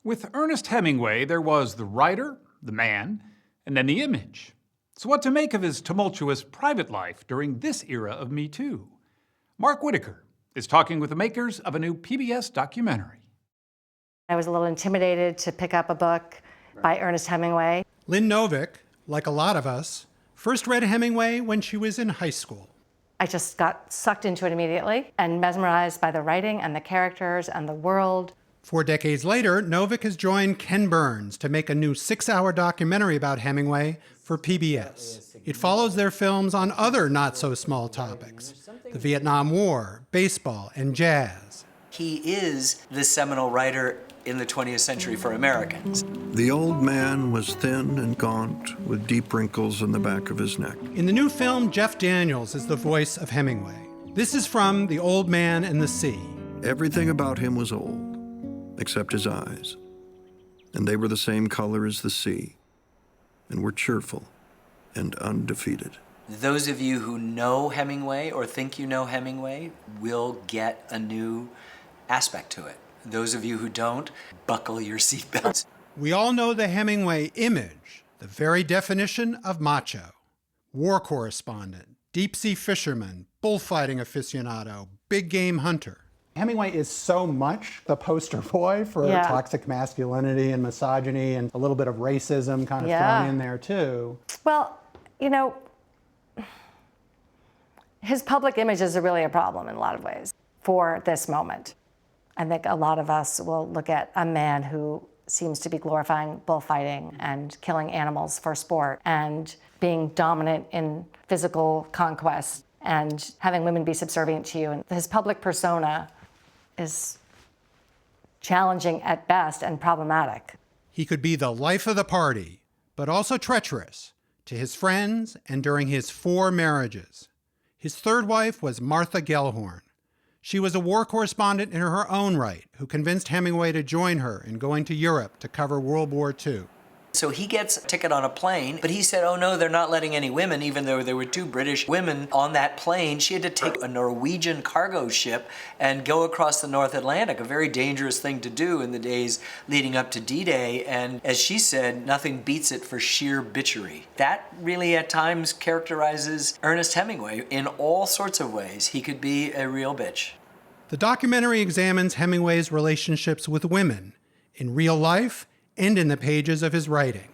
With Ernest Hemingway, there was the writer, the man, and then the image. So what to make of his tumultuous private life during this era of Me Too? Mark Whitaker is talking with the makers of a new PBS documentary. I was a little intimidated to pick up a book by Ernest Hemingway. Lynn Novick, like a lot of us, first read Hemingway when she was in high school. I just got sucked into it immediately and mesmerized by the writing and the characters and the world. 4 decades later, Novick has joined Ken Burns to make a new 6-hour documentary about Hemingway for PBS. It follows their films on other not-so-small topics: the Vietnam War, baseball, and jazz. He is the seminal writer in the 20th century for Americans. The old man was thin and gaunt, with deep wrinkles in the back of his neck. In the new film, Jeff Daniels is the voice of Hemingway. This is from The Old Man and the Sea. Everything about him was old, except his eyes. And they were the same color as the sea, and were cheerful and undefeated. Those of you who know Hemingway or think you know Hemingway will get a new aspect to it. Those of you who don't, buckle your seatbelts. We all know the Hemingway image, the very definition of macho. War correspondent, deep-sea fisherman, bullfighting aficionado, big game hunter. Hemingway is so much the poster boy for toxic masculinity and misogyny and a little bit of racism kind of thrown in there too. Well, you know, his public image is really a problem in a lot of ways for this moment. I think a lot of us will look at a man who seems to be glorifying bullfighting and killing animals for sport and being dominant in physical conquest and having women be subservient to you. And his public persona is challenging at best and problematic. He could be the life of the party, but also treacherous to his friends and during his 4 marriages. His third wife was Martha Gellhorn. She was a war correspondent in her own right who convinced Hemingway to join her in going to Europe to cover World War II. So he gets a ticket on a plane, but he said, oh no, they're not letting any women, even though there were 2 British women on that plane. She had to take a Norwegian cargo ship and go across the North Atlantic, a very dangerous thing to do in the days leading up to D-Day. And as she said, nothing beats it for sheer bitchery. That really at times characterizes Ernest Hemingway in all sorts of ways. He could be a real bitch. The documentary examines Hemingway's relationships with women in real life and in the pages of his writing.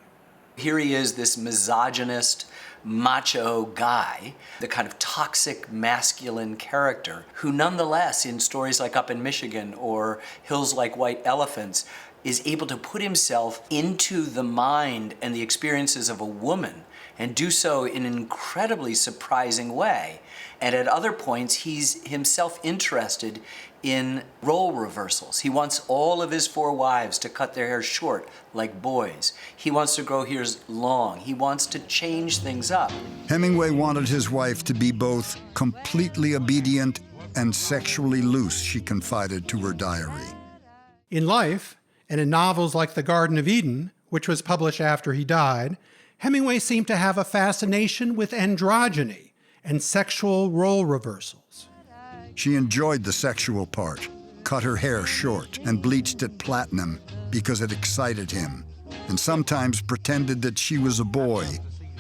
Here he is, this misogynist, macho guy, the kind of toxic masculine character who nonetheless in stories like Up in Michigan or Hills Like White Elephants is able to put himself into the mind and the experiences of a woman and do so in an incredibly surprising way. And at other points, he's himself interested in role reversals. He wants all of his 4 wives to cut their hair short, like boys. He wants to grow hairs long. He wants to change things up. Hemingway wanted his wife to be both completely obedient and sexually loose, she confided to her diary. In life, and in novels like The Garden of Eden, which was published after he died, Hemingway seemed to have a fascination with androgyny and sexual role reversals. She enjoyed the sexual part, cut her hair short and bleached it platinum because it excited him, and sometimes pretended that she was a boy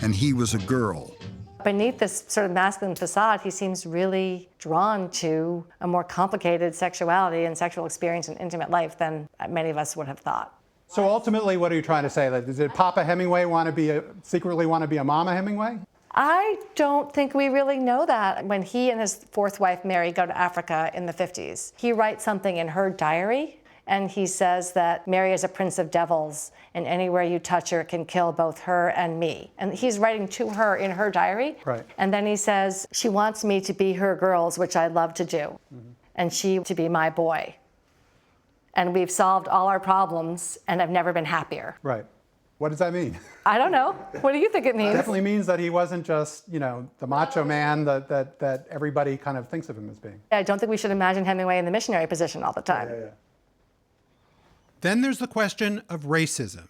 and he was a girl. Beneath this sort of masculine facade, he seems really drawn to a more complicated sexuality and sexual experience and intimate life than many of us would have thought. So ultimately, what are you trying to say? Like, did Papa Hemingway secretly want to be a Mama Hemingway? I don't think we really know that. When he and his 4th wife, Mary, go to Africa in the 50s, he writes something in her diary, and he says that Mary is a prince of devils, and anywhere you touch her can kill both her and me. And he's writing to her in her diary. Right. And then he says, she wants me to be her girls, which I love to do, and she to be my boy. And we've solved all our problems, and I've never been happier. Right. What does that mean? I don't know. What do you think it means? It definitely means that he wasn't just, the macho man that everybody kind of thinks of him as being. I don't think we should imagine Hemingway in the missionary position all the time. Yeah. Then there's the question of racism.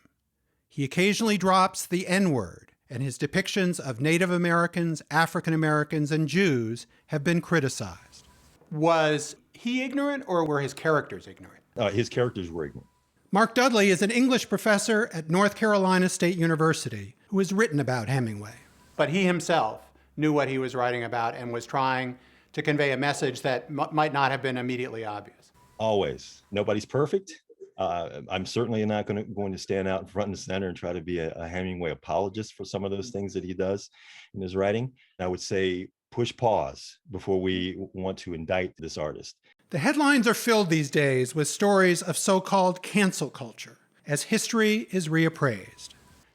He occasionally drops the N-word, and his depictions of Native Americans, African Americans, and Jews have been criticized. Was he ignorant, or were his characters ignorant? His characters were ignorant. Marc Dudley is an English professor at North Carolina State University who has written about Hemingway. But he himself knew what he was writing about and was trying to convey a message that might not have been immediately obvious. Always. Nobody's perfect. I'm certainly not going to stand out in front and center and try to be a Hemingway apologist for some of those things that he does in his writing. I would say push pause before we want to indict this artist. The headlines are filled these days with stories of so-called cancel culture as history is reappraised.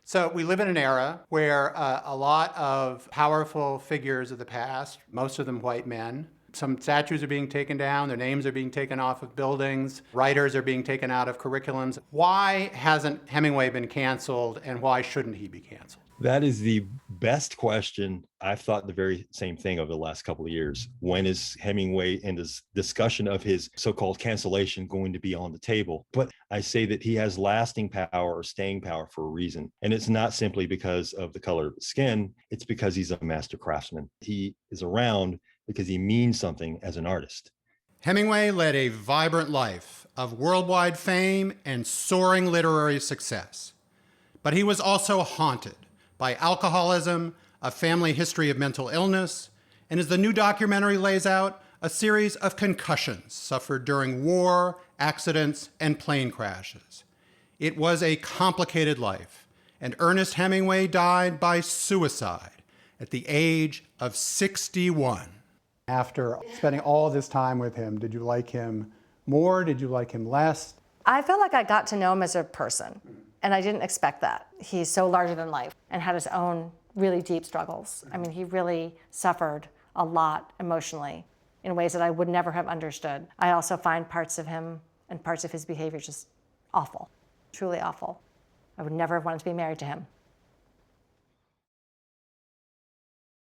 So we live in an era where a lot of powerful figures of the past, most of them white men, some statues are being taken down, their names are being taken off of buildings, writers are being taken out of curriculums. Why hasn't Hemingway been canceled, and why shouldn't he be canceled? That is the best question. I've thought the very same thing over the last couple of years. When is Hemingway and his discussion of his so-called cancellation going to be on the table? But I say that he has lasting power or staying power for a reason. And it's not simply because of the color of his skin. It's because he's a master craftsman. He is around because he means something as an artist. Hemingway led a vibrant life of worldwide fame and soaring literary success. But he was also haunted by alcoholism, a family history of mental illness, and as the new documentary lays out, a series of concussions suffered during war, accidents, and plane crashes. It was a complicated life, and Ernest Hemingway died by suicide at the age of 61. After spending all this time with him, did you like him more? Did you like him less? I feel like I got to know him as a person, and I didn't expect that. He's so larger than life and had his own really deep struggles. I mean, he really suffered a lot emotionally in ways that I would never have understood. I also find parts of him and parts of his behavior just awful, truly awful. I would never have wanted to be married to him.